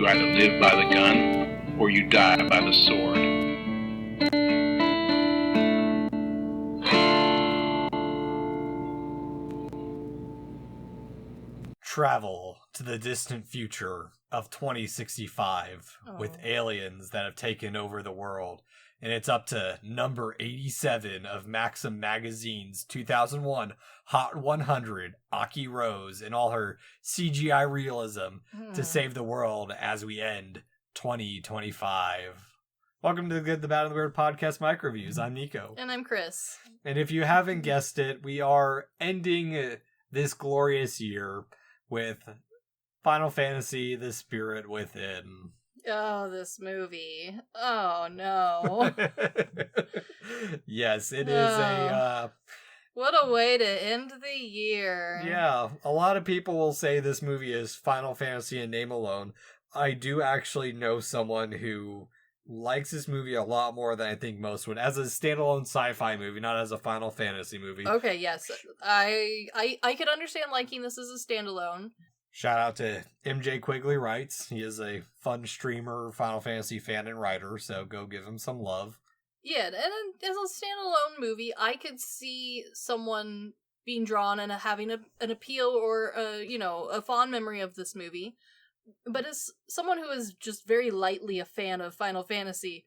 either live by the gun or you die by the sword. Travel to the distant future of 2065 with aliens that have taken over the world. And it's up to number 87 of Maxim Magazine's 2001 Hot 100, Aki Rose, and all her CGI realism to save the world as we end 2025. Welcome to the Good, the Bad, and the Weird podcast MicroViews. I'm Nicho. And I'm Chris. And if you haven't guessed it, we are ending this glorious year with Final Fantasy, The Spirit Within. Oh, this movie. Oh, no. Yes, it is a... What a way to end the year. Yeah, a lot of people will say this movie is Final Fantasy in name alone. I do actually know someone who likes this movie a lot more than I think most would, as a standalone sci-fi movie, not as a Final Fantasy movie. Okay, yes. I could understand liking this as a standalone. Shout out to MJ Quigley Writes. He is a fun streamer, Final Fantasy fan and writer, so go give him some love. Yeah, and as a standalone movie, I could see someone being drawn and having an appeal or a fond memory of this movie. But as someone who is just very lightly a fan of Final Fantasy,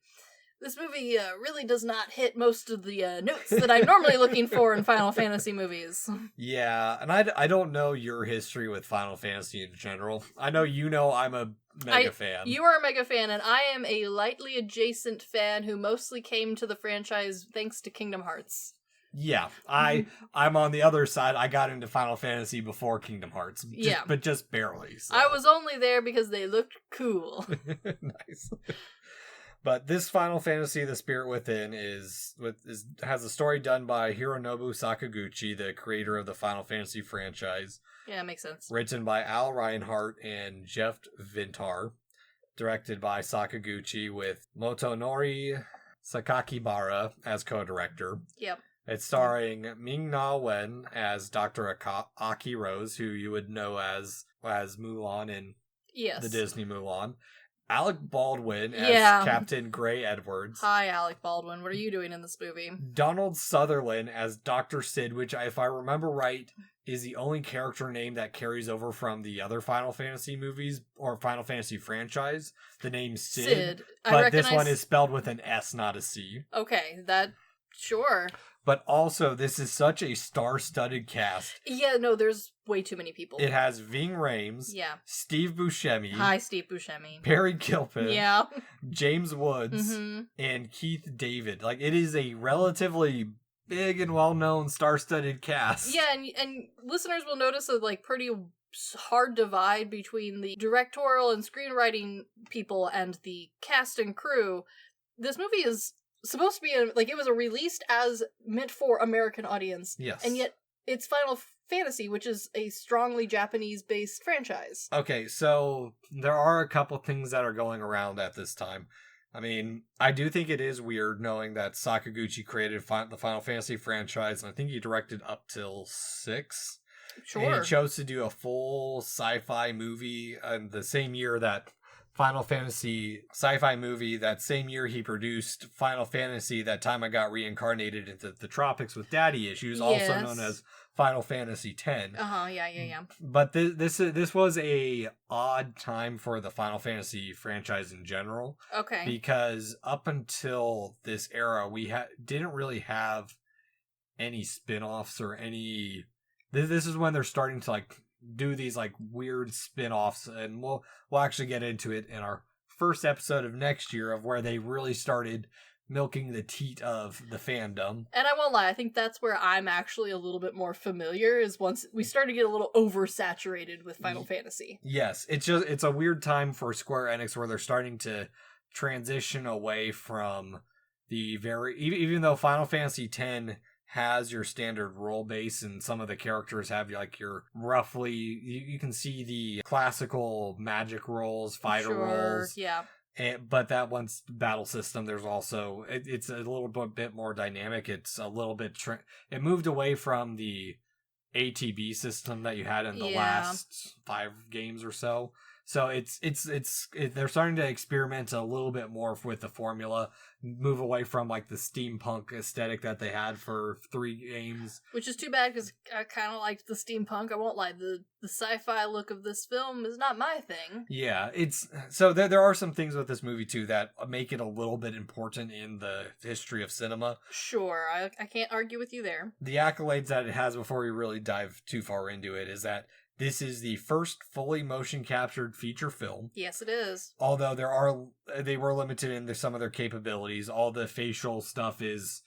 this movie really does not hit most of the notes that I'm normally looking for in Final Fantasy movies. Yeah, and I don't know your history with Final Fantasy in general. I know I'm a mega fan. You are a mega fan, and I am a lightly adjacent fan who mostly came to the franchise thanks to Kingdom Hearts. Yeah, I'm on the other side. I got into Final Fantasy before Kingdom Hearts, but just barely. So. I was only there because they looked cool. Nice. But this Final Fantasy, The Spirit Within, has a story done by Hironobu Sakaguchi, the creator of the Final Fantasy franchise. Yeah, makes sense. Written by Al Reinhart and Jeff Vintar. Directed by Sakaguchi with Motonori Sakakibara as co-director. Yep. It's starring Ming-Na Wen as Dr. Aki Rose, who you would know as Mulan in the Disney Mulan. Alec Baldwin as Captain Gray Edwards. Hi, Alec Baldwin. What are you doing in this movie? Donald Sutherland as Dr. Sid, which, if I remember right, is the only character name that carries over from the other Final Fantasy movies or Final Fantasy franchise. The name Sid. But this one is spelled with an S, not a C. Okay, sure. But also, this is such a star-studded cast. Yeah, no, there's way too many people. It has Ving Rhames. Yeah. Steve Buscemi. Hi, Steve Buscemi. Perry Gilpin. Yeah. James Woods. Mm-hmm. And Keith David. It is a relatively big and well-known star-studded cast. Yeah, and listeners will notice a, pretty hard divide between the directorial and screenwriting people and the cast and crew. This movie is supposed to be it was released as meant for American audience. Yes. And yet it's Final Fantasy, which is a strongly Japanese-based franchise. Okay, so there are a couple things that are going around at this time. I mean, I do think it is weird knowing that Sakaguchi created the Final Fantasy franchise, and I think he directed up till 6. Sure. And he chose to do a full sci-fi movie in the same year that Final Fantasy sci-fi movie. That same year he produced Final Fantasy, That Time I Got Reincarnated into the Tropics with Daddy Issues, also known as Final Fantasy X. Yeah. But this was a odd time for the Final Fantasy franchise in general. Okay. Because up until this era, we didn't really have any spin-offs or any... This is when they're starting to do these weird spin-offs, and we'll actually get into it in our first episode of next year of where they really started milking the teat of the fandom. And I won't lie, I think that's where I'm actually a little bit more familiar, is once we start to get a little oversaturated with Final Fantasy. Yes, it's a weird time for Square Enix where they're starting to transition away from the even though Final Fantasy X has your standard role base, and some of the characters have your roughly, you can see the classical magic roles, fighter roles. Yeah. But that one's battle system, there's also, it's a little bit more dynamic. It's a little bit, it moved away from the ATB system that you had in the last 5 games or so. So they're starting to experiment a little bit more with the formula, move away from like the steampunk aesthetic that they had for 3 games. Which is too bad because I kind of liked the steampunk. I won't lie, the sci-fi look of this film is not my thing. Yeah, so there are some things with this movie too that make it a little bit important in the history of cinema. Sure, I can't argue with you there. The accolades that it has before we really dive too far into it is that this is the first fully motion captured feature film. Yes, it is. Although they were limited in some of their capabilities. All the facial stuff is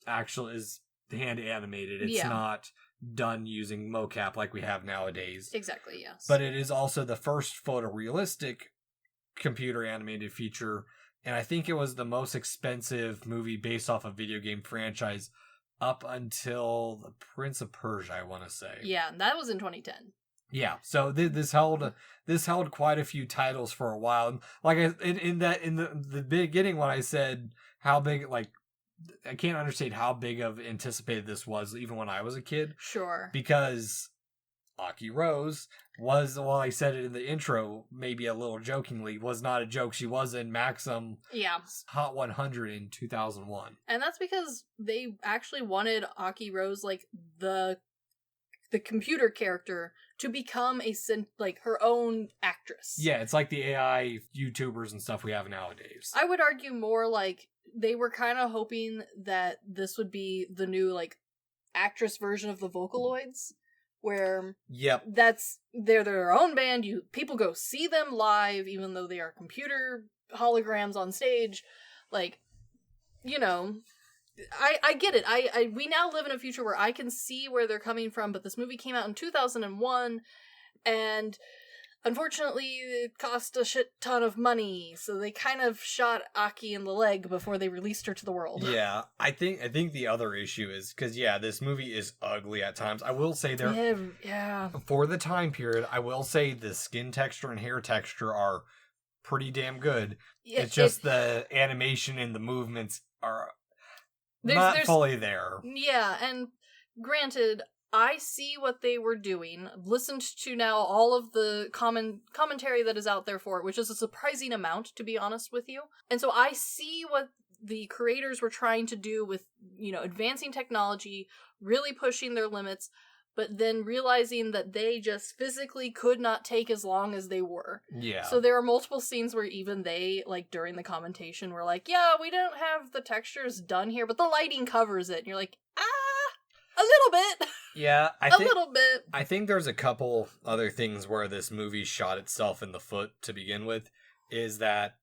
hand animated. It's not done using mocap like we have nowadays. Exactly, yes. But it is also the first photorealistic computer animated feature, and I think it was the most expensive movie based off a video game franchise up until The Prince of Persia, I want to say. Yeah, that was in 2010. Yeah, so this held quite a few titles for a while. Like in the beginning when I said how big, like I can't understate how big of anticipated this was even when I was a kid. Sure. Because Aki Rose was, well, I said it in the intro, maybe a little jokingly, was not a joke. She was in Maxim Hot 100 in 2001. And that's because they actually wanted Aki Rose, like the computer character, to become her own actress. Yeah, it's like the AI YouTubers and stuff we have nowadays. I would argue more like they were kind of hoping that this would be the new like actress version of the Vocaloids, where they're their own band. People go see them live, even though they are computer holograms on stage. Like, you know, I get it. We now live in a future where I can see where they're coming from, but this movie came out in 2001, and unfortunately it cost a shit ton of money, so they kind of shot Aki in the leg before they released her to the world. Yeah, I think the other issue is, because this movie is ugly at times. I will say for the time period, I will say the skin texture and hair texture are pretty damn good. It's just the animation and the movements are not fully there. Yeah, and granted, I see what they were doing, listened to now all of the commentary that is out there for it, which is a surprising amount, to be honest with you. And so I see what the creators were trying to do with, advancing technology, really pushing their limits, but then realizing that they just physically could not take as long as they were. Yeah. So there are multiple scenes where even they, like, during the commentation were like, yeah, we don't have the textures done here, but the lighting covers it. And you're like, a little bit. Yeah, a little bit. I think there's a couple other things where this movie shot itself in the foot to begin with, is that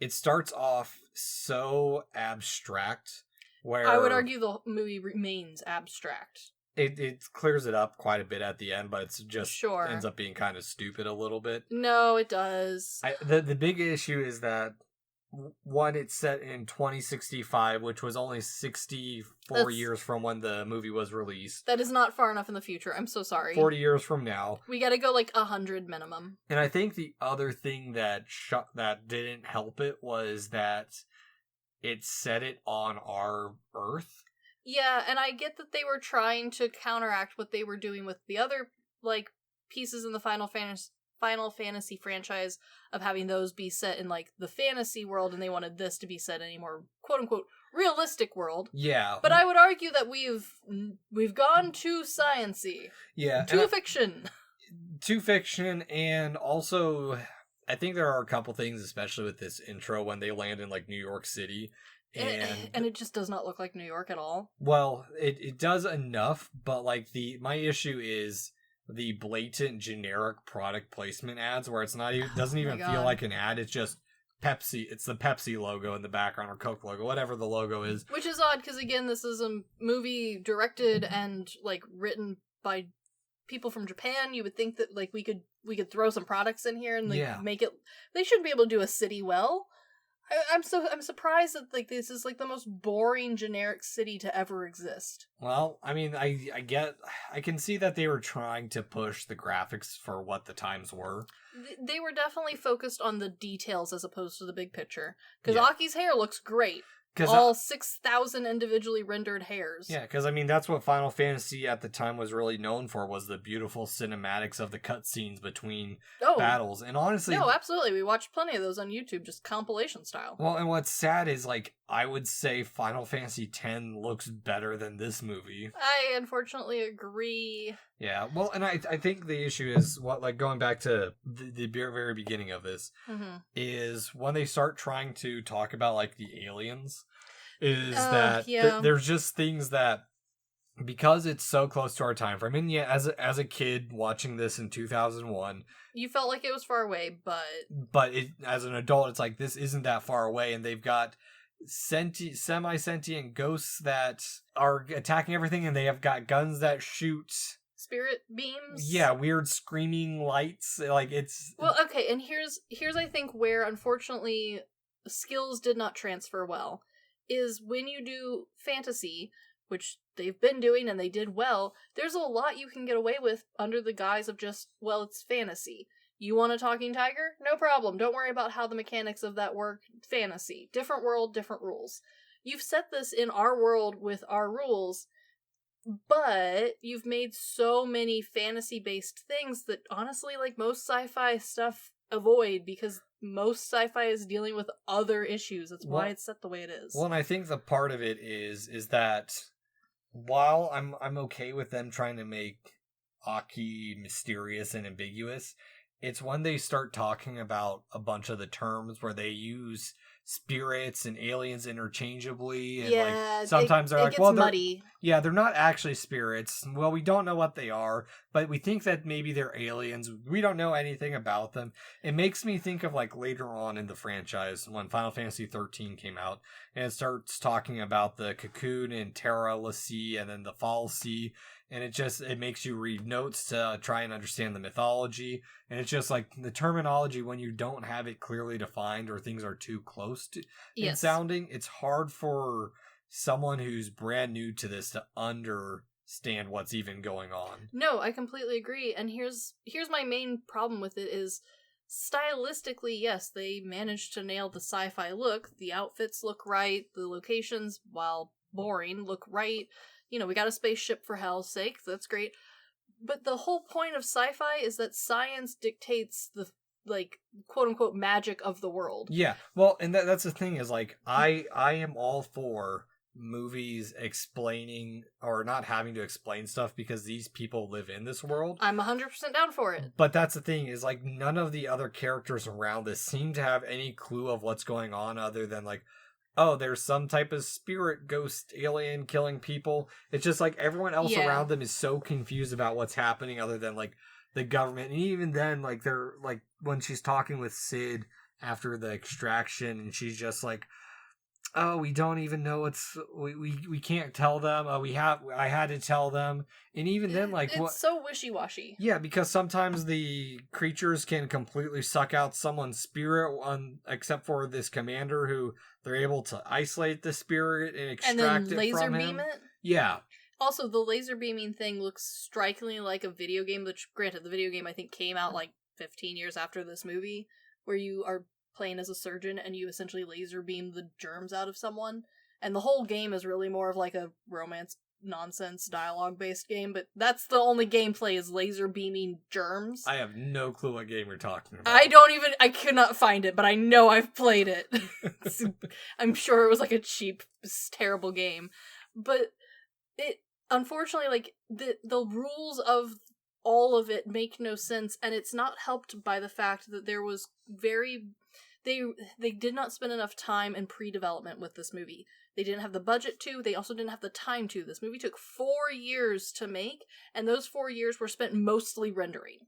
it starts off so abstract, where I would argue the movie remains abstract. It clears it up quite a bit at the end, but it's just ends up being kind of stupid a little bit. No, it does. The big issue is that, one, it's set in 2065, which was only 64 years from when the movie was released. That is not far enough in the future. I'm so sorry. 40 years from now. We gotta go like 100 minimum. And I think the other thing that didn't help it was that it set it on our Earth. Yeah, and I get that they were trying to counteract what they were doing with the other, like, pieces in the Final Fantasy franchise of having those be set in, like, the fantasy world, and they wanted this to be set in a more, quote-unquote, realistic world. Yeah. But I would argue that we've gone too science-y. Yeah. Too fiction. Too fiction, and also, I think there are a couple things, especially with this intro, when they land in, like, New York City. And it just does not look like New York at all. Well, it does enough, but like my issue is the blatant generic product placement ads, where it's not even doesn't even feel like an ad. It's just Pepsi. It's the Pepsi logo in the background, or Coke logo, whatever the logo is. Which is odd because, again, this is a movie directed and like written by people from Japan. You would think that like we could throw some products in here and like make it. They should be able to do a city well. I'm surprised that like this is like the most boring generic city to ever exist. Well, I mean, I can see that they were trying to push the graphics for what the times were. They were definitely focused on the details as opposed to the big picture. Because Aki's hair looks great. all 6,000 individually rendered hairs. Yeah, because I mean, that's what Final Fantasy at the time was really known for, was the beautiful cinematics of the cutscenes between battles. And honestly... No, absolutely. We watched plenty of those on YouTube, just compilation style. Well, and what's sad is, like, I would say Final Fantasy X looks better than this movie. I unfortunately agree. Yeah, well, and I think the issue is, going back to the very beginning of this, is when they start trying to talk about, like, the aliens, there's just things that, because it's so close to our time frame, and as a kid watching this in 2001... You felt like it was far away, but... But as an adult, it's like, this isn't that far away, and they've got semi-sentient ghosts that are attacking everything, and they have got guns that shoot... Spirit beams? Yeah, weird screaming lights, like, it's... Well, okay, and here's I think where, unfortunately, skills did not transfer well, is when you do fantasy, which they've been doing and they did well, there's a lot you can get away with under the guise of just, well, it's fantasy. You want a talking tiger? No problem. Don't worry about how the mechanics of that work. Fantasy. Different world, different rules. You've set this in our world with our rules, but you've made so many fantasy-based things that, honestly, like, most sci-fi stuff avoid, because most sci-fi is dealing with other issues. That's why it's set the way it is. Well, and I think the part of it is that while I'm okay with them trying to make Aki mysterious and ambiguous, it's when they start talking about a bunch of the terms where they use spirits and aliens interchangeably, and like sometimes they're like, well, muddy. They're not actually spirits. Well, we don't know what they are, but we think that maybe they're aliens. We don't know anything about them. It makes me think of, like, later on in the franchise when Final Fantasy 13 came out, and it starts talking about the Cocoon and Terra Lassie and then the Fall Sea, and it makes you read notes to try and understand the mythology. And it's just like the terminology, when you don't have it clearly defined or things are too close to in sounding, it's hard for someone who's brand new to this to understand what's even going on. No, I completely agree. And here's my main problem with it is, stylistically, yes, they managed to nail the sci-fi look. The outfits look right. The locations, while boring, look right. You know, we got a spaceship for hell's sake. That's great. But the whole point of sci-fi is that science dictates the, like, quote-unquote magic of the world. Yeah, well, and that's the thing is, like, I am all for movies explaining or not having to explain stuff because these people live in this world. I'm 100% down for it. But that's the thing is, like, none of the other characters around this seem to have any clue of what's going on other than, like, oh, there's some type of spirit ghost alien killing people. It's just like everyone else around them is so confused about what's happening other than, like, the government. And even then, like, they're, like, when she's talking with Sid after the extraction, and she's just like, oh, we don't even know we can't tell them. I had to tell them. And even then, like, it's so wishy-washy. Yeah, because sometimes the creatures can completely suck out someone's spirit, except for this commander who they're able to isolate the spirit and extract it from him. And then laser beam it? Yeah. Also, the laser beaming thing looks strikingly like a video game, which, granted, the video game I think came out like 15 years after this movie, where you are playing as a surgeon and you essentially laser beam the germs out of someone. And the whole game is really more of like a romance nonsense dialogue based game, but that's the only gameplay is laser beaming germs. I have no clue what game you're talking about. I could not find it, but I know I've played it. I'm sure it was like a cheap, terrible game. But it, unfortunately, like, the rules of all of it make no sense, and it's not helped by the fact that there was they did not spend enough time in pre-development with this movie. They didn't have the budget to, they also didn't have the time to. This movie took 4 years to make, and those 4 years were spent mostly rendering.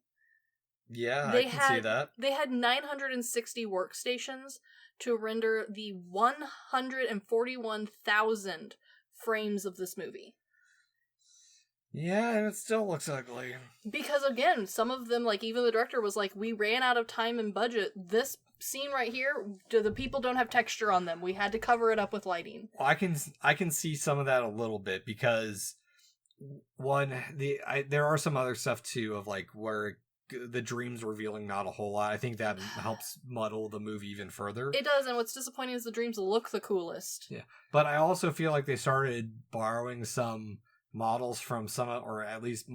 Yeah, I can see that. They had 960 workstations to render the 141,000 frames of this movie. Yeah, and it still looks ugly. Because, again, some of them, like, even the director was like, we ran out of time and budget. This scene right here, the people don't have texture on them. We had to cover it up with lighting. Well, I can see some of that a little bit, because, there are some other stuff, too, of, like, where the dreams revealing not a whole lot. I think that helps muddle the movie even further. It does, and what's disappointing is the dreams look the coolest. Yeah, but I also feel like they started borrowing some models from some, or at least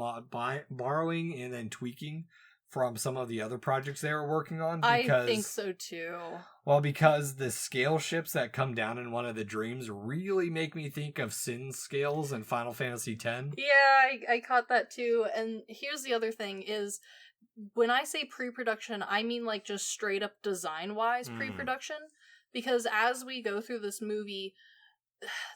borrowing and then tweaking from some of the other projects they were working on. Because, I think so too. Well, because the scale ships that come down in one of the dreams really make me think of Sin scales in Final Fantasy X. Yeah, I caught that too. And here's the other thing is, when I say pre-production, I mean like just straight up design-wise pre-production. Because as we go through this movie,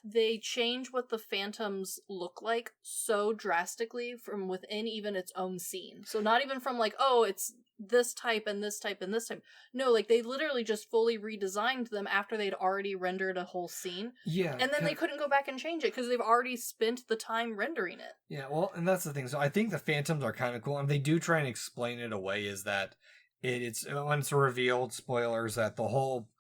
they change what the phantoms look like so drastically from within even its own scene. So not even from like, oh, it's this type and this type and this type. No, like they literally just fully redesigned them after they'd already rendered a whole scene. Yeah. And then they couldn't go back and change it because they've already spent the time rendering it. Yeah, well, and that's the thing. So I think the phantoms are kind of cool, and they do try and explain it away, is that it's when it's revealed, spoilers, that the whole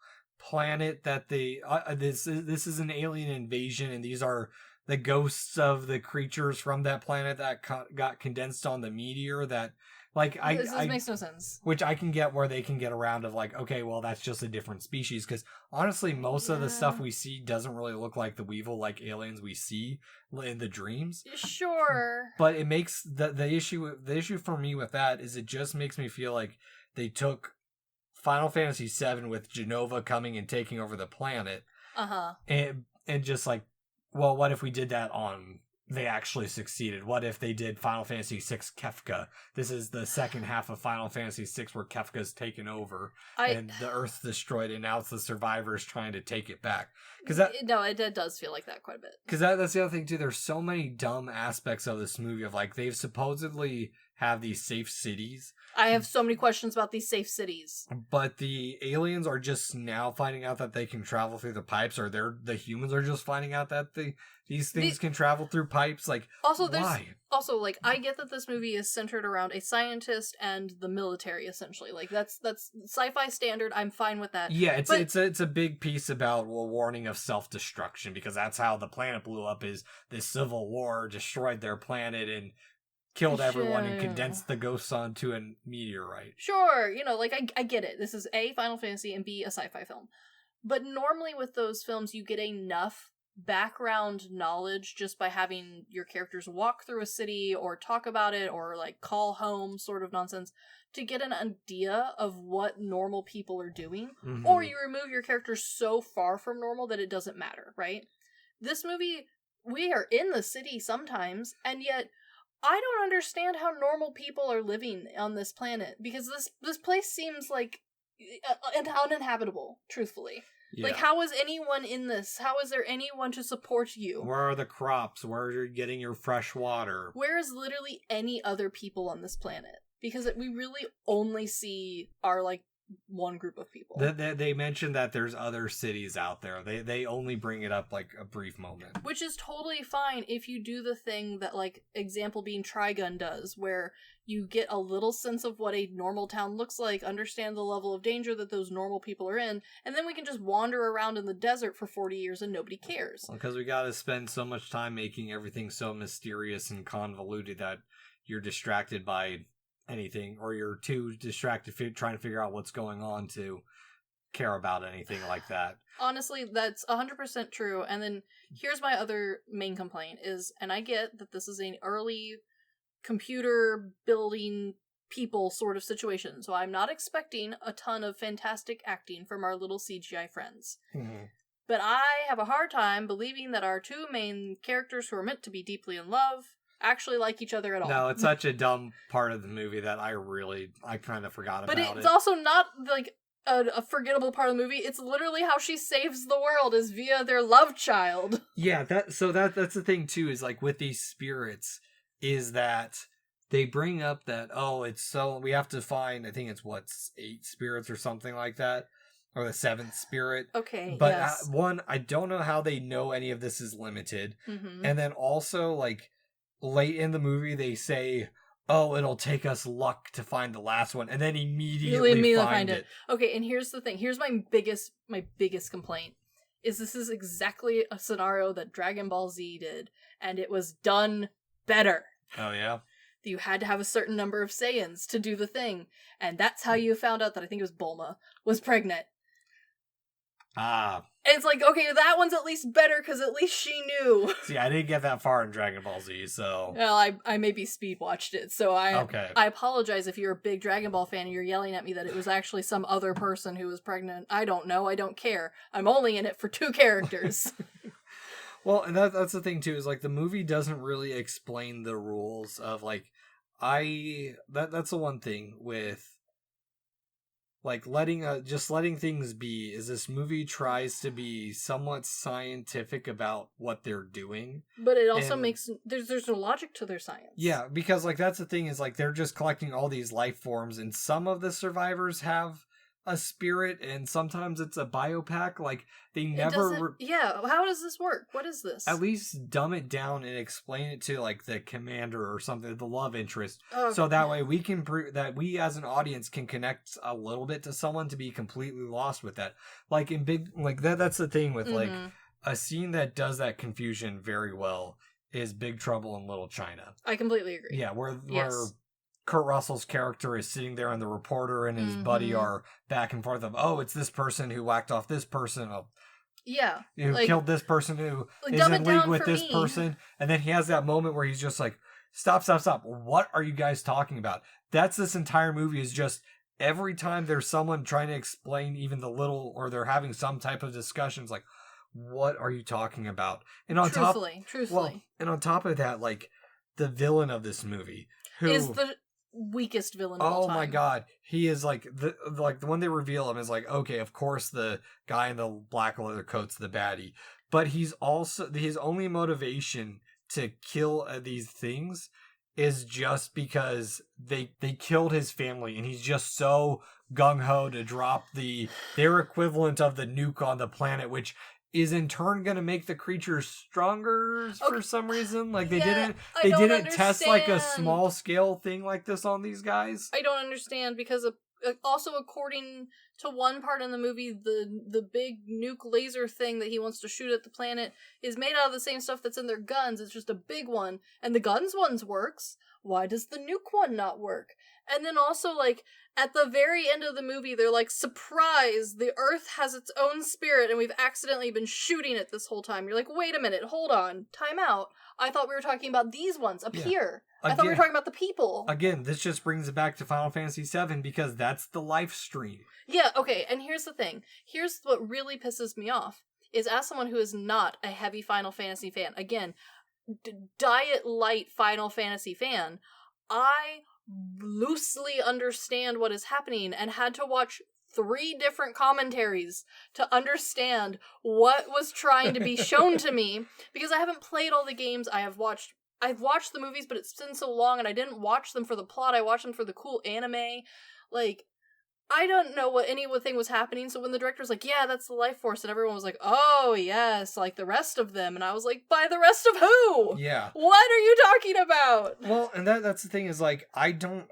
planet that they this is an alien invasion, and these are the ghosts of the creatures from that planet that got condensed on the meteor. That this makes no sense. Which I can get where they can get around of like, okay, well, that's just a different species, because honestly of the stuff we see doesn't really look like the Weevil like aliens we see in the dreams. Sure, but it makes the issue for me with that is it just makes me feel like they took Final Fantasy VII with Genova coming and taking over the planet, and just like, well, what if we did that on? They actually succeeded. What if they did Final Fantasy VI Kefka? This is the second half of Final Fantasy VI where Kefka's taken over and the Earth's destroyed, and now it's the survivors trying to take it back. It does feel like that quite a bit. Because that's the other thing too. There's so many dumb aspects of this movie of like they've supposedly have these safe cities. I have so many questions about these safe cities. But the aliens are just now finding out that they can travel through the pipes, or the humans are just finding out that these things can travel through pipes. Like, why? Also, like, I get that this movie is centered around a scientist and the military, essentially. Like, that's sci-fi standard. I'm fine with that. Yeah, it's a big piece about a warning of self-destruction, because that's how the planet blew up. Is this civil war destroyed their planet and killed everyone and condensed the ghosts onto a meteorite. Sure, like, I get it. This is A, Final Fantasy, and B, a sci-fi film. But normally with those films, you get enough background knowledge just by having your characters walk through a city or talk about it or, like, call home sort of nonsense to get an idea of what normal people are doing. Mm-hmm. Or you remove your characters so far from normal that it doesn't matter, right? This movie, we are in the city sometimes, and yet I don't understand how normal people are living on this planet, because this place seems like uninhabitable, truthfully. Yeah. Like, how is anyone in this? How is there anyone to support you? Where are the crops? Where are you getting your fresh water? Where is literally any other people on this planet? Because we really only see our, like, one group of people. They mentioned that there's other cities out there. They only bring it up like a brief moment. Which is totally fine if you do the thing that, like, example being Trigun does, where you get a little sense of what a normal town looks like, understand the level of danger that those normal people are in, and then we can just wander around in the desert for 40 years and nobody cares. Because we gotta spend so much time making everything so mysterious and convoluted that you're distracted by anything, or you're too distracted trying to figure out what's going on to care about anything like that. Honestly, that's 100% true. And then here's my other main complaint is, and I get that this is an early computer building people sort of situation, so I'm not expecting a ton of fantastic acting from our little CGI friends. Mm-hmm. But I have a hard time believing that our two main characters who are meant to be deeply in love actually like each other at all. No, it's such a dumb part of the movie that I kind of forgot about it. But it's also not, like, a forgettable part of the movie. It's literally how she saves the world, is via their love child. Yeah, that's the thing, too, is, like, with these spirits, is that they bring up that, we have to find, I think it's, 8 spirits or something like that, or the 7th spirit. Okay, but yes. I don't know how they know any of this is limited. Mm-hmm. And then also, like, late in the movie, they say, it'll take us luck to find the last one, and then immediately find it. Okay, and here's the thing. Here's my biggest complaint, is this is exactly a scenario that Dragon Ball Z did, and it was done better. Oh, yeah? that you had to have a certain number of Saiyans to do the thing. And that's how you found out that I think it was Bulma was pregnant. Ah. And it's like, okay, that one's at least better because at least she knew. See, I didn't get that far in Dragon Ball Z, so... Well, I maybe speed watched it, so I apologize if you're a big Dragon Ball fan and you're yelling at me that it was actually some other person who was pregnant. I don't know, I don't care. I'm only in it for 2 characters. Well, and that's the thing, too, is, like, the movie doesn't really explain the rules of, like, that's the one thing with... like just letting things be is this movie tries to be somewhat scientific about what they're doing, but it also makes there's no logic to their science. Yeah, because like that's the thing is like they're just collecting all these life forms, and some of the survivors have a spirit, and sometimes it's a biopack. Like they never. Yeah, how does this work? What is this? At least dumb it down and explain it to like the commander or something, the love interest, okay. So that way we can that we as an audience can connect a little bit to someone to be completely lost with that. Like in big, like that's the thing with like a scene that does that confusion very well is Big Trouble in Little China. I completely agree. Yeah, where Kurt Russell's character is sitting there and the reporter and his buddy are back and forth of, oh, it's this person who whacked off this person. Oh, yeah. Who killed this person who is in league with this person. And then he has that moment where he's just like, stop. What are you guys talking about? That's this entire movie is just every time there's someone trying to explain even the little, or they're having some type of discussions, like, what are you talking about? And on truthfully. Well, and on top of that, like, the villain of this movie, who is the weakest villain of all time. Oh my god, he is like the when they reveal him is like, okay, of course the guy in the black leather coat's the baddie, but he's also his only motivation to kill these things is just because they killed his family, and he's just so gung-ho to drop their equivalent of the nuke on the planet, which is in turn going to make the creatures stronger for some reason. Like they didn't test like a small scale thing like this on these guys. I don't understand because also according to one part in the movie, the big nuke laser thing that he wants to shoot at the planet is made out of the same stuff that's in their guns. It's just a big one, and the guns ones works. Why does the nuke one not work? And then also, like, at the very end of the movie, they're like, surprise, the Earth has its own spirit, and we've accidentally been shooting it this whole time. You're like, wait a minute, hold on, time out. I thought we were talking about these ones up here. I thought we were talking about the people. Again, this just brings it back to Final Fantasy VII, because that's the life stream. Yeah, okay, and here's the thing. Here's what really pisses me off, is as someone who is not a heavy Final Fantasy fan, again, diet light Final Fantasy fan, I loosely understand what is happening and had to watch 3 different commentaries to understand what was trying to be shown to me, because I haven't played all the games. I've watched the movies, but it's been so long, and I didn't watch them for the plot. I watched them for the cool anime. Like, I don't know what anything was happening, so when the director was like, yeah, that's the life force, and everyone was like, oh, yes, like the rest of them, and I was like, by the rest of who? Yeah. What are you talking about? Well, and that's the thing is, like, I don't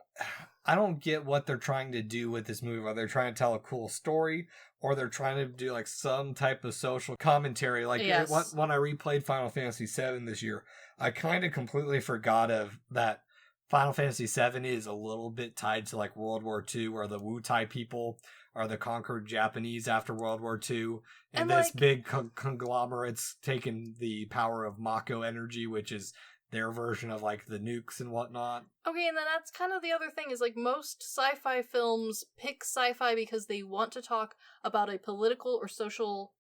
get what they're trying to do with this movie, whether they're trying to tell a cool story, or they're trying to do, like, some type of social commentary. Like, when I replayed Final Fantasy VII this year, I kind of completely forgot of that. Final Fantasy VII is a little bit tied to like World War II, where the Wutai people are the conquered Japanese after World War II, and this big conglomerate's taken the power of Mako energy, which is their version of like the nukes and whatnot. Okay, and then that's kind of the other thing is like most sci-fi films pick sci-fi because they want to talk about a political or social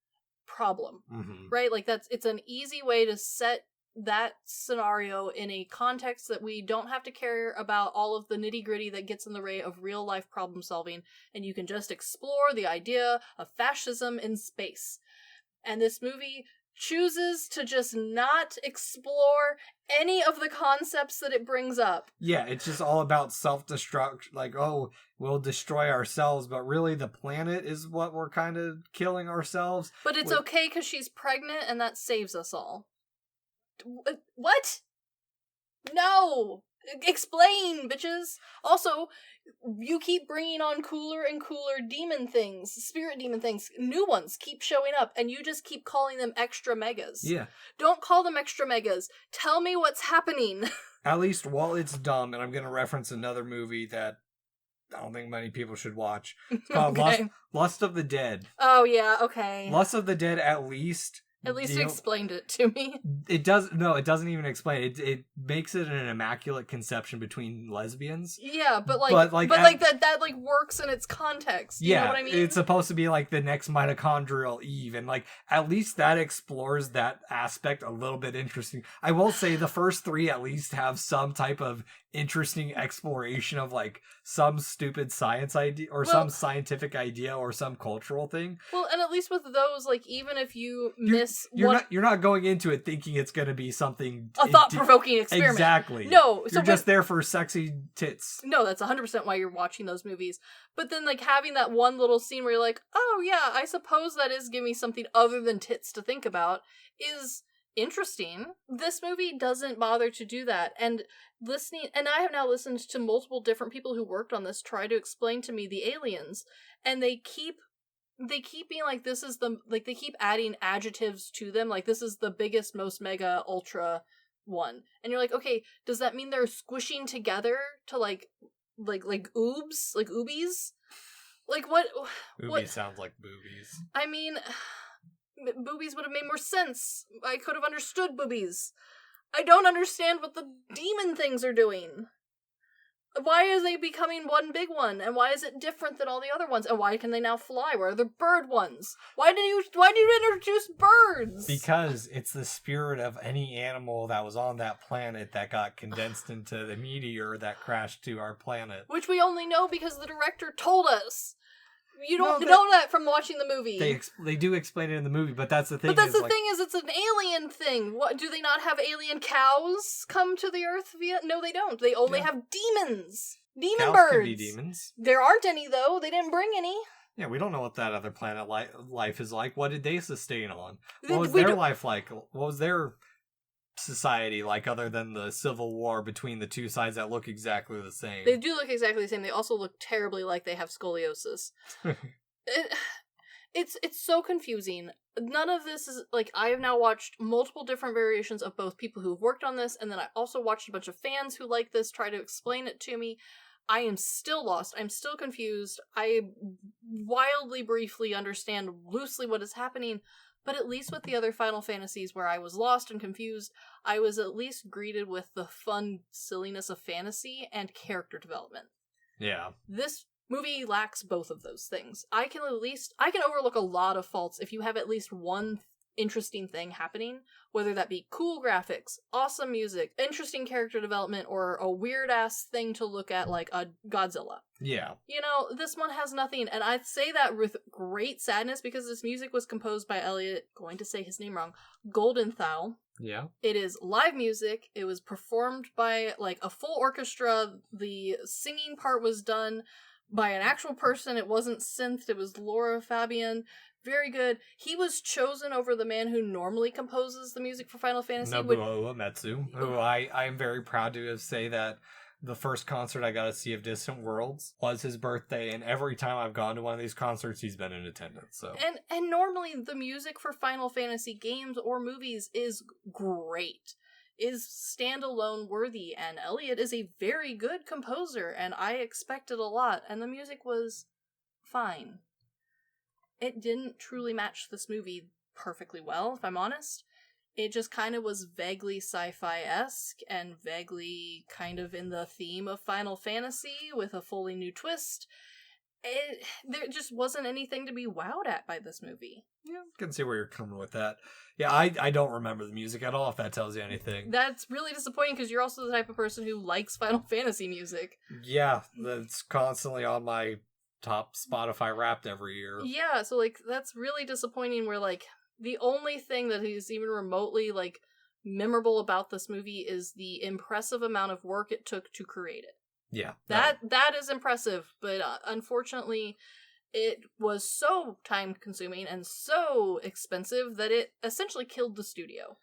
problem, right? Like it's an easy way to set that scenario in a context that we don't have to care about all of the nitty-gritty that gets in the way of real-life problem solving, and you can just explore the idea of fascism in space. And this movie chooses to just not explore any of the concepts that it brings up. Yeah, it's just all about self-destruct, like, oh, we'll destroy ourselves, but really the planet is what we're kind of killing ourselves. But it's okay because she's pregnant and that saves us all. What? No! Explain, bitches! Also, you keep bringing on cooler and cooler demon things, spirit demon things. New ones keep showing up, and you just keep calling them extra megas. Yeah. Don't call them extra megas. Tell me what's happening. At least while it's dumb, and I'm going to reference another movie that I don't think many people should watch. It's called Okay. Lust of the Dead. Oh, yeah, okay. Lust of the Dead, at least You explained it to me. It doesn't even explain it. It makes it an immaculate conception between lesbians. Yeah, but that works in its context. You know what I mean? It's supposed to be like the next mitochondrial Eve, and like at least that explores that aspect a little bit interesting. I will say the first three at least have some type of interesting exploration of like some stupid science idea or some scientific idea or some cultural thing. Well, and at least with those, like even if you you're not going into it thinking it's going to be something a thought-provoking experiment. Exactly. No, you're just there for sexy tits. No, that's 100% why you're watching those movies. But then like having that one little scene where you're like, oh yeah, I suppose that is giving me something other than tits to think about is interesting. This movie doesn't bother to do that. And I have now listened to multiple different people who worked on this try to explain to me the aliens, and they keep being like, this is they keep adding adjectives to them, like this is the biggest, most mega ultra one. And you're like, okay, does that mean they're squishing together to like oobs, like oobies? Like what? Oobies sounds like boobies. I mean, boobies would have made more sense. I could have understood boobies. I don't understand what the demon things are doing. Why are they becoming one big one? And why is it different than all the other ones? And why can they now fly? Where are the bird ones? Why do you introduce birds? Because it's the spirit of any animal that was on that planet that got condensed into the meteor that crashed to our planet. Which we only know because the director told us. You don't know that from watching the movie. They do explain it in the movie, but that's the thing. But the thing is, it's an alien thing. What, do they not have alien cows come to the Earth via? No, they don't. They only have demons. Demon birds. Could be demons. There aren't any, though. They didn't bring any. Yeah, we don't know what that other planet life is like. What did they sustain on? What was their life like? What was their society like, other than the civil war between the two sides that look exactly the same? They do look exactly the same. They also look terribly like they have scoliosis. It's so confusing. None of this is like, I have now watched multiple different variations of both people who've worked on this, and then I also watched a bunch of fans who like this try to explain it to me. I am still lost. I'm still confused. I wildly briefly understand loosely what is happening. But at least with the other Final Fantasies where I was lost and confused, I was at least greeted with the fun silliness of fantasy and character development. Yeah. This movie lacks both of those things. I can overlook a lot of faults if you have at least one interesting thing happening, whether that be cool graphics, awesome music, interesting character development, or a weird-ass thing to look at like a Godzilla. Yeah. You know, this one has nothing, and I say that with great sadness because this music was composed by Elliot, going to say his name wrong, Goldenthal. Yeah. It is live music. It was performed by like a full orchestra. The singing part was done by an actual person. It wasn't synth. It was Laura Fabian. Very good. He was chosen over the man who normally composes the music for Final Fantasy. Nobuo Uematsu, who I am very proud to say that the first concert I got to see of Distant Worlds was his birthday, and every time I've gone to one of these concerts, he's been in attendance. So and normally the music for Final Fantasy games or movies is great, is standalone worthy, and Elliot is a very good composer, and I expected a lot, and the music was fine. It didn't truly match this movie perfectly well, if I'm honest. It just kind of was vaguely sci-fi-esque and vaguely kind of in the theme of Final Fantasy with a fully new twist. There just wasn't anything to be wowed at by this movie. Yeah, I can see where you're coming with that. Yeah, I don't remember the music at all, if that tells you anything. That's really disappointing because you're also the type of person who likes Final Fantasy music. Yeah, that's constantly on my top Spotify Wrapped every year. Yeah, so like that's really disappointing where like the only thing that is even remotely like memorable about this movie is the impressive amount of work it took to create it. Yeah. That is impressive, but unfortunately it was so time consuming and so expensive that it essentially killed the studio.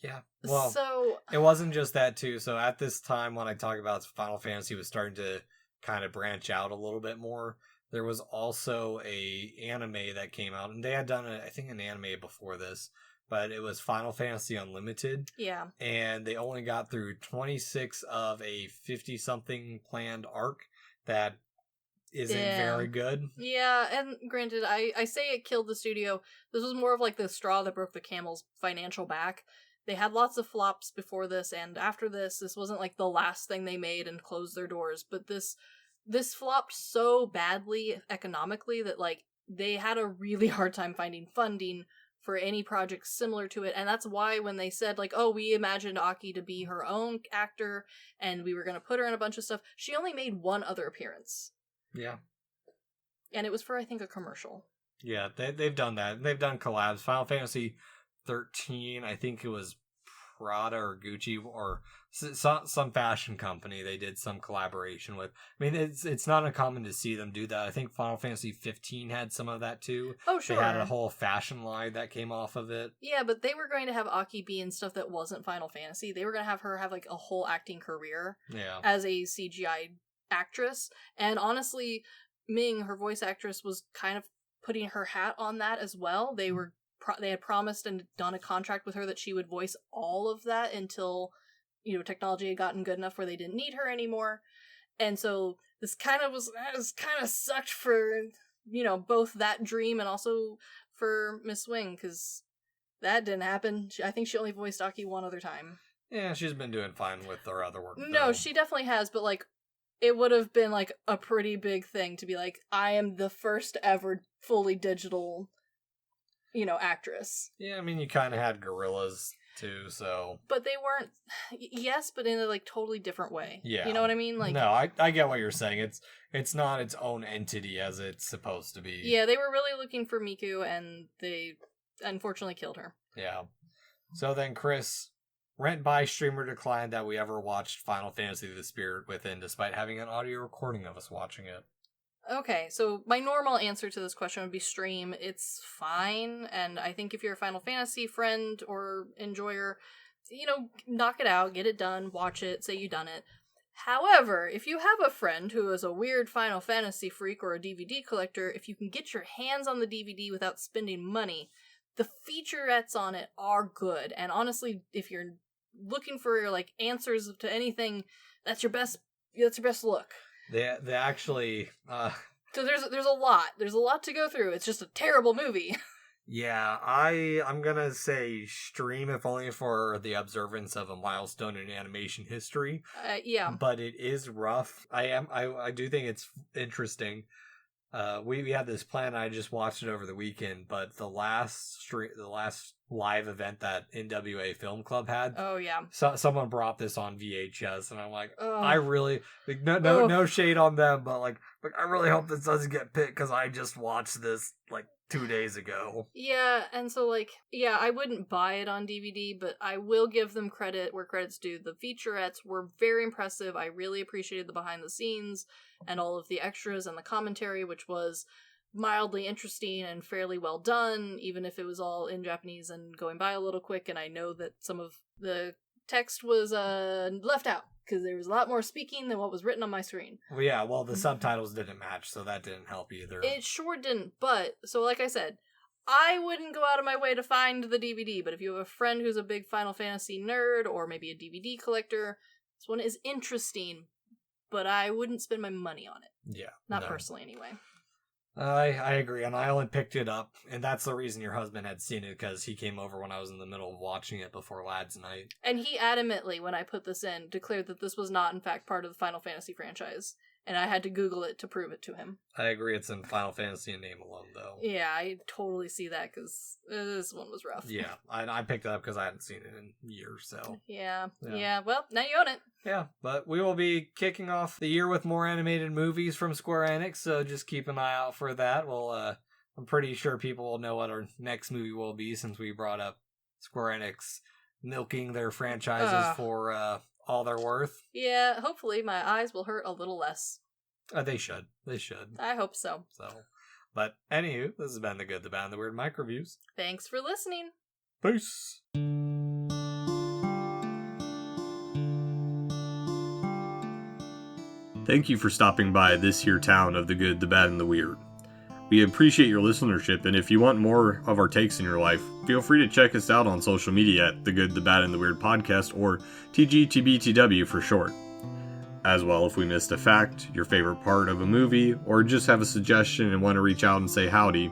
Yeah. Well, so it wasn't just that too. So at this time when I talk about Final Fantasy was starting to kind of branch out a little bit more, there was also a anime that came out, and they had done I think an anime before this but it was Final Fantasy Unlimited. Yeah. And they only got through 26 of a 50-something planned arc that isn't very good. Yeah, and granted, I say it killed the studio. This was more of like the straw that broke the camel's financial back. They had lots of flops before this, and after this wasn't like the last thing they made and closed their doors, but this flopped so badly economically that like they had a really hard time finding funding for any project similar to it, and that's why when they said like, oh, we imagined Aki to be her own actor and we were going to put her in a bunch of stuff, she only made one other appearance. Yeah. And it was for, I think, a commercial. Yeah, they've done that. They've done collabs. Final Fantasy 13, I think it was Prada or Gucci or some fashion company they did some collaboration with. I mean, it's not uncommon to see them do that. I think Final Fantasy 15 had some of that too. Oh, sure. They had a whole fashion line that came off of it. Yeah, but they were going to have Aki be in stuff that wasn't Final Fantasy. They were going to have her have like a whole acting career as a CGI actress. And honestly, Ming, her voice actress, was kind of putting her hat on that as well. They had promised and done a contract with her that she would voice all of that until, technology had gotten good enough where they didn't need her anymore. And so this kind of sucked for, both that dream and also for Miss Wing, because that didn't happen. I think she only voiced Aki one other time. Yeah, she's been doing fine with her other work. No, she definitely has, but like, it would have been like a pretty big thing to be like, I am the first ever fully digital, actress. Yeah, I mean, you kind of had gorillas too, so. But they weren't. Yes, but in a like totally different way. Yeah, you know what I mean. Like, no, I get what you're saying. It's not its own entity as it's supposed to be. Yeah, they were really looking for Miku, and they unfortunately killed her. Yeah. So then, Chris. Rent by streamer declined that we ever watched Final Fantasy The Spirit Within, despite having an audio recording of us watching it. Okay, so my normal answer to this question would be stream. It's fine, and I think if you're a Final Fantasy friend or enjoyer, knock it out, get it done, watch it, say you done it. However, if you have a friend who is a weird Final Fantasy freak or a DVD collector, if you can get your hands on the DVD without spending money, the featurettes on it are good. And honestly, if you're looking for like answers to anything, that's your best look. They actually so there's a lot to go through. It's just a terrible movie. Yeah, I'm gonna say stream, if only for the observance of a milestone in animation history. Yeah, but it is rough. I do think it's interesting. We had this plan. I just watched it over the weekend, but the last live event that NWA Film Club had. Oh yeah. Someone brought this on VHS, and I'm like, I really no shade on them, but like I really hope this doesn't get picked because I just watched this like 2 days ago. Yeah, and so like, yeah, I wouldn't buy it on DVD, but I will give them credit where credit's due. The featurettes were very impressive. I really appreciated the behind the scenes and all of the extras and the commentary, which was mildly interesting and fairly well done, even if it was all in Japanese and going by a little quick, and I know that some of the text was left out, because there was a lot more speaking than what was written on my screen. Well, yeah, the subtitles didn't match, so that didn't help either. It sure didn't, but, so like I said, I wouldn't go out of my way to find the DVD, but if you have a friend who's a big Final Fantasy nerd, or maybe a DVD collector, this one is interesting, but I wouldn't spend my money on it. Yeah. Not personally, anyway. I agree, and I only picked it up, and that's the reason your husband had seen it, because he came over when I was in the middle of watching it before Lads Night. And he adamantly, when I put this in, declared that this was not, in fact, part of the Final Fantasy franchise, and I had to Google it to prove it to him. I agree, it's in Final Fantasy in name alone, though. Yeah, I totally see that, because this one was rough. Yeah, I picked it up because I hadn't seen it in years, so... Yeah, well, now you own it. Yeah, but we will be kicking off the year with more animated movies from Square Enix, so just keep an eye out for that. I'm pretty sure people will know what our next movie will be, since we brought up Square Enix milking their franchises for all they're worth. Yeah, hopefully my eyes will hurt a little less. They should. I hope so. But anywho, this has been The Good, the Bad, and the Weird MicroViews. Thanks for listening. Peace. Thank you for stopping by this here town of the good, the bad, and the weird. We appreciate your listenership, and if you want more of our takes in your life, feel free to check us out on social media at The Good, The Bad, and The Weird Podcast, or TGTBTW for short. As well, if we missed a fact, your favorite part of a movie, or just have a suggestion and want to reach out and say howdy,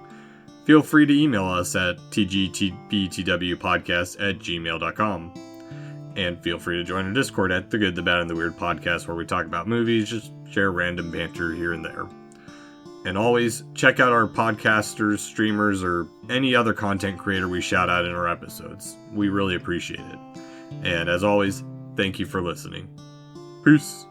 feel free to email us at tgtbtwpodcast@gmail.com. And feel free to join our Discord at The Good, The Bad, and The Weird Podcast, where we talk about movies, just share random banter here and there. And always, check out our podcasters, streamers, or any other content creator we shout out in our episodes. We really appreciate it. And as always, thank you for listening. Peace!